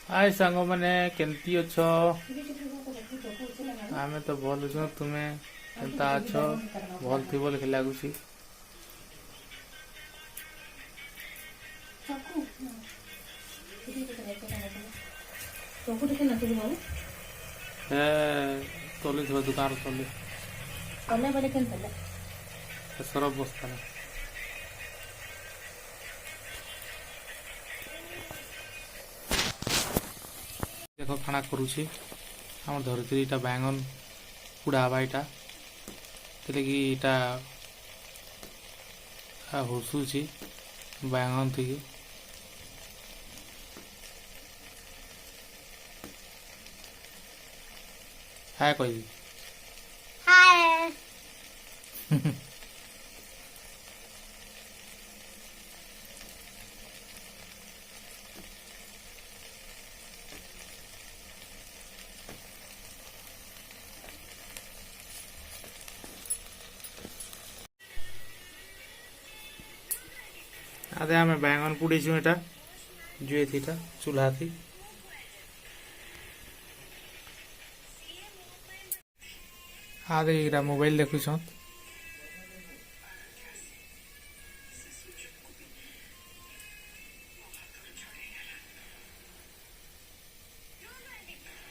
हाय सांग मैंने केमती अछ आमे तो भल अछ तुमे केनता अछ भल थी बोल के लागुची ए तोली थो दुकान तोली कने बोले केन तले सरब बस्ता ना देखो खाना करूची हम धरती इटा बैंगन पुड़ावा इटा तेले कि इटा हुसुची बैंगन थी हाय कोई हाय आदे हमें बैंगन पुड़ी छु एटा जुए थी ता चूल्हा थी आदे इरा मोबाइल देखु छ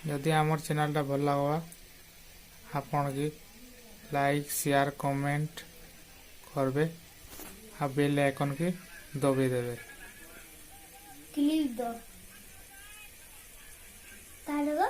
यदि आमर चैनल टा भल लगवा आपन की लाइक शेयर कमेंट करबे आ बेल आइकन के दबे देबे क्लिक दो तालो